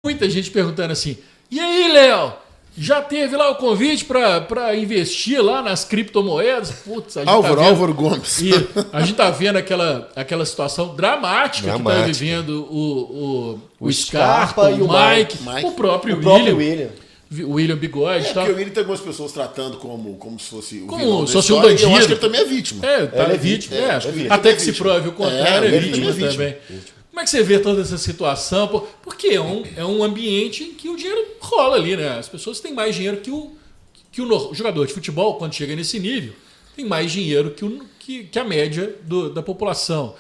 muita gente perguntando assim, e aí, Léo, já teve lá o convite para investir lá nas criptomoedas? Putz, Álvaro Gomes. E a gente tá vendo aquela situação dramática que tá vivendo o Scarpa, o Mike, o próprio William Bigode. Porque o William tem algumas pessoas tratando como se fosse o como se fosse um bandido. Eu acho que ele também é vítima. É vítima. Até que se prove o contrário, é vítima também. Como é que você vê toda essa situação? Porque é um ambiente em que o dinheiro rola ali, né? As pessoas têm mais dinheiro que o jogador de futebol, quando chega nesse nível, tem mais dinheiro que a média da população.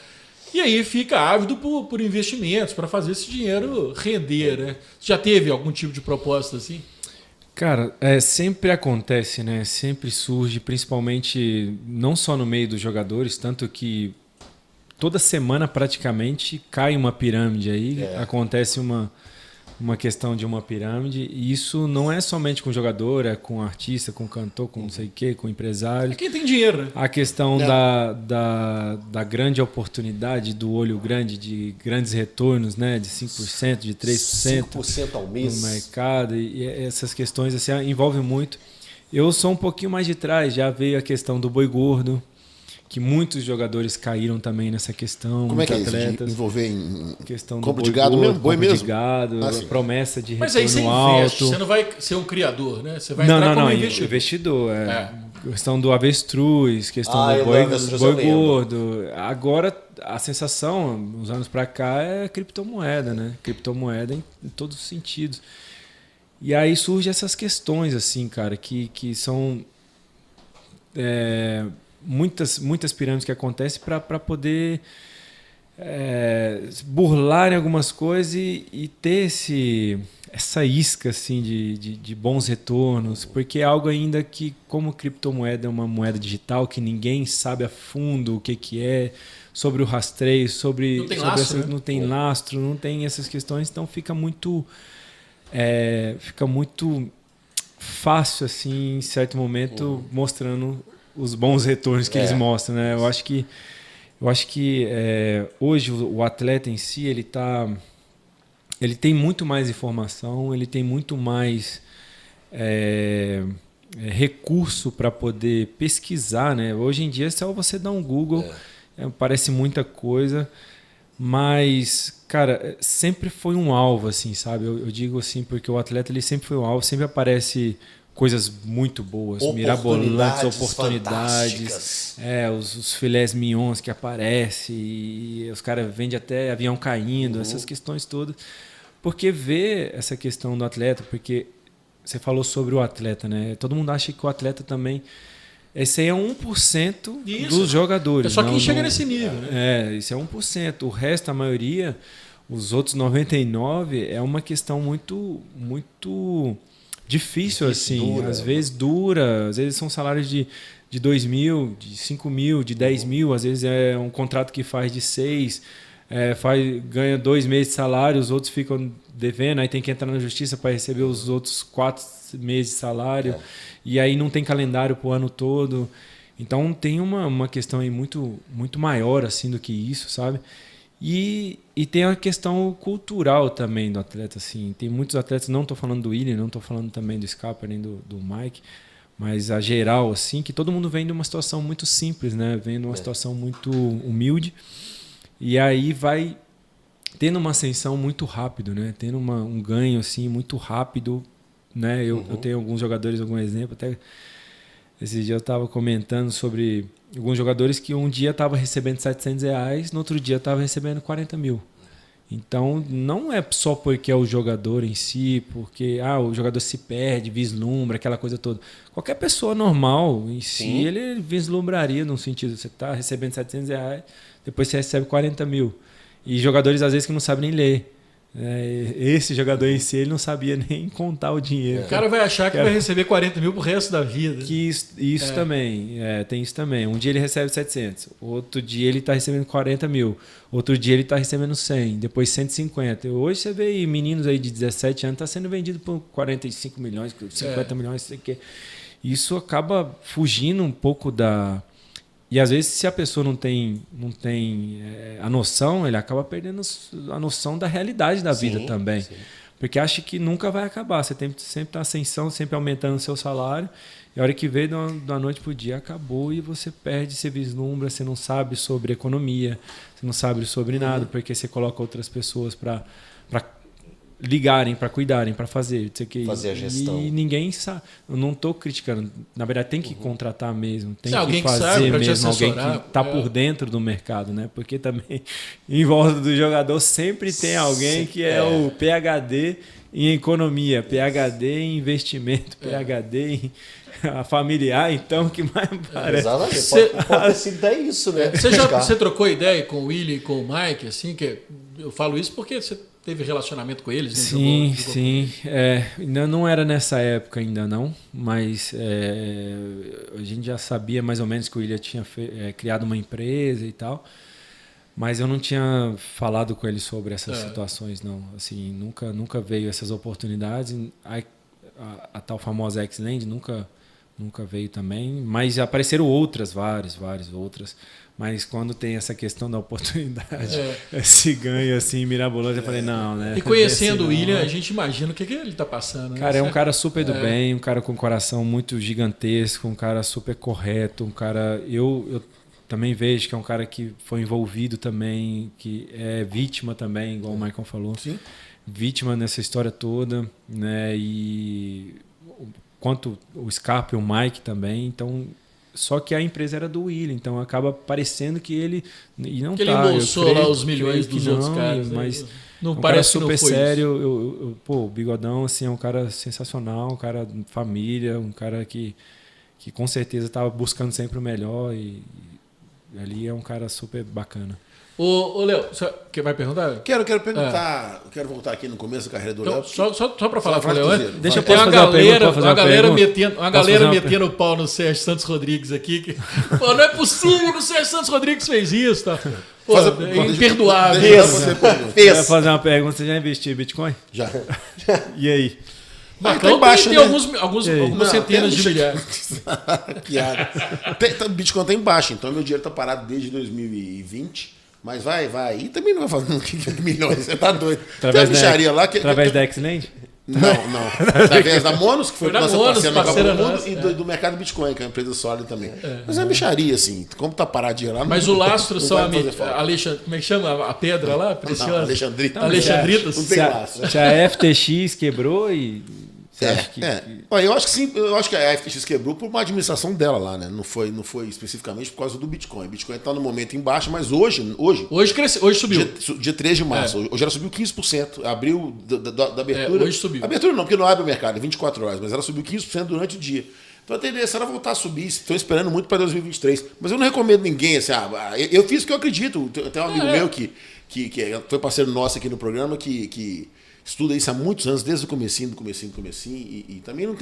E aí fica ávido por investimentos, para fazer esse dinheiro render, né? Já teve algum tipo de proposta assim? Cara, sempre acontece, né? Sempre surge, principalmente não só no meio dos jogadores, tanto que toda semana praticamente cai uma pirâmide aí, acontece uma questão de uma pirâmide, e isso não é somente com jogador, é com artista, com cantor, com não sei o quê, com empresário. É quem tem dinheiro, né? A questão da grande oportunidade, do olho grande, de grandes retornos, né? De 5%, de 3% 5% ao mês no mercado, e essas questões assim, envolvem muito. Eu sou um pouquinho mais de trás, já veio a questão do boi gordo, que muitos jogadores caíram também nessa questão. Como é que é atletas, isso? De envolver em questão compra do de gado mesmo? Boi mesmo? De gado, promessa de retorno alto. Mas aí você investe, você não vai ser um criador, né? Você vai entrar como investidor. Questão do avestruz, questão do boi gordo. Agora, a sensação, uns anos para cá, é criptomoeda, né? Criptomoeda em todos os sentidos. E aí surgem essas questões, assim, cara, que são... muitas pirâmides que acontecem para poder burlar em algumas coisas e ter essa isca assim, de bons retornos, porque é algo ainda que, como criptomoeda é uma moeda digital que ninguém sabe a fundo o que é, sobre o rastreio, não tem lastro, não tem essas questões, então fica muito fácil assim, em certo momento, mostrando os bons retornos que eles mostram, né? Eu acho que hoje o atleta em si ele tem muito mais informação, ele tem muito mais recurso para poder pesquisar, né? Hoje em dia é só você dar um Google, parece muita coisa, mas cara, sempre foi um alvo, assim, sabe? Eu digo assim porque o atleta ele sempre foi um alvo, sempre aparece coisas muito boas, mirabolantes, oportunidades, os filés mignons que aparecem, e os caras vendem até avião caindo, essas questões todas. Porque vê essa questão do atleta, porque você falou sobre o atleta, né? Todo mundo acha que o atleta também... Esse aí é 1% dos jogadores. É só quem chega nesse nível, né? Isso é 1%. O resto, a maioria, os outros 99%, é uma questão muito... muito difícil assim, dura, às vezes dura, às vezes são salários de 2 mil, de 5 mil, de 10 mil, às vezes é um contrato que faz de 6, ganha 2 meses de salário, os outros ficam devendo, aí tem que entrar na justiça para receber os outros 4 meses de salário, e aí não tem calendário para o ano todo, então tem uma questão aí muito, muito maior assim do que isso, sabe? E tem a questão cultural também do atleta, assim. Tem muitos atletas, não estou falando do William, não estou falando também do Scarpa nem do Mike, mas a geral, assim, que todo mundo vem de uma situação muito simples, né? Vem de uma situação muito humilde, e aí vai tendo uma ascensão muito rápido, né? Tendo um ganho assim muito rápido, né? Eu tenho alguns jogadores, algum exemplo, até esse dia eu estava comentando sobre alguns jogadores que um dia estavam recebendo R$700, no outro dia estavam recebendo 40 mil. Então, não é só porque é o jogador em si, porque o jogador se perde, vislumbra, aquela coisa toda. Qualquer pessoa normal em si, ele vislumbraria num sentido, você está recebendo R$700, depois você recebe 40 mil. E jogadores, às vezes, que não sabem nem ler. Esse jogador em si, ele não sabia nem contar o dinheiro. O cara vai achar que vai receber 40 mil pro resto da vida. Que isso também, tem isso também. Um dia ele recebe 700, outro dia ele está recebendo 40 mil, outro dia ele está recebendo 100, depois 150. Hoje você vê aí, meninos aí de 17 anos tá sendo vendido por 45 milhões, 50 milhões, sei o quê. Isso acaba fugindo um pouco da... E às vezes, se a pessoa não tem a noção, ele acaba perdendo a noção da realidade da vida também. Sim. Porque acha que nunca vai acabar. Você tem sempre tá ascensão, sempre aumentando o seu salário. E a hora que veio da noite para o dia, acabou e você perde, você vislumbra, você não sabe sobre economia, você não sabe sobre nada, porque você coloca outras pessoas para ligarem, para cuidarem, para fazer. Fazer a gestão. E ninguém sabe. Eu não estou criticando. Na verdade, tem que contratar mesmo, tem alguém que que fazer sabe, mesmo, alguém que está por dentro do mercado, né? Porque também em volta do jogador sempre tem alguém que é o PhD em economia, PhD em investimento, PhD em familiar, então, que mais parece. Exatamente. Pode ter sido até isso, né? Você trocou ideia com o Willi e com o Mike, assim, que eu falo isso porque você teve relacionamento com eles, né? Sim, sim. Ainda não era nessa época ainda não, mas a gente já sabia mais ou menos que o Willian tinha criado uma empresa e tal, mas eu não tinha falado com ele sobre essas situações, não. Assim, nunca veio essas oportunidades. A tal famosa X-Land nunca veio também, mas apareceram várias outras. Mas quando tem essa questão da oportunidade, esse ganho assim, mirabolante, eu falei, não, né? E conhecendo o Willian, a gente imagina o que ele está passando. Né? Cara, é um cara super do bem, um cara com um coração muito gigantesco, um cara super correto, um cara... Eu também vejo que é um cara que foi envolvido também, que é vítima também, igual o Michael falou. Sim. Vítima nessa história toda, né? E quanto o Scarpa e o Mike também, então... Só que a empresa era do Willian, então acaba parecendo que ele... E não que ele embolsou lá os milhões dos outros caras. Mas não um parece cara super que não foi sério. O Bigodão assim, é um cara sensacional, um cara de família, um cara que com certeza estava buscando sempre o melhor e ali é um cara super bacana. Ô Léo, você vai perguntar? Quero perguntar, quero voltar aqui no começo da carreira do Léo. Só para falar com o Léo, deixa eu ter uma galera metendo pau no Sérgio Santos Rodrigues aqui. Que, pô, não é possível que o Sérgio Santos Rodrigues fez isso, tá? Pô, é imperdoável. Quero fazer uma pergunta, você já investiu em Bitcoin? Já. E aí? Então baixo, tem né? algumas centenas de milhares. Piada. Bitcoin tá em baixa, então meu dinheiro tá parado desde 2020. Mas vai. E também não vai fazer milhões, você tá doido. Tem uma bicharia lá que... Através da X-Land? Não. Através da Monos, que foi nossa parceira no mundo, e do mercado Bitcoin, que é uma empresa sólida também. Mas é uma bicharia, assim. Como tá parado de lá... Mas o lastro são Alexandre... Como é que chama? A pedra lá? Preciosa? Não, Alexandritas. Não tem lastro. Se a FTX quebrou e... Você acha que... Eu acho que sim, eu acho que a FTX quebrou por uma administração dela lá, né? Não foi especificamente por causa do Bitcoin. O Bitcoin está no momento em baixa, mas hoje cresceu, hoje subiu. Dia 3 de março. Hoje ela subiu 15%. Abriu da abertura. Hoje subiu. Abertura não, porque não abre o mercado, é 24 horas, mas ela subiu 15% durante o dia. Então a tendência era voltar a subir. Estou esperando muito para 2023. Mas eu não recomendo ninguém assim. Eu fiz o que eu acredito. Tem um amigo meu que foi parceiro nosso aqui no programa que estuda isso há muitos anos, desde o comecinho, e também não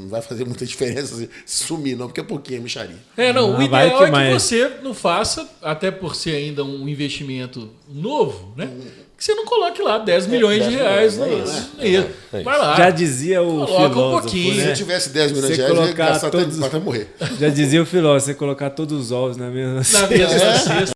vai fazer muita diferença se sumir, não, porque é pouquinho, é micharia. O ideal é que você não faça, até por ser ainda um investimento novo, né? Que você não coloque lá 10 milhões de reais. Vai lá. Já dizia o filósofo, um pouquinho. né? Se eu tivesse 10 milhões de reais, eu ia gastar até morrer. Já dizia o filósofo, você colocar todos os ovos na mesma cesta.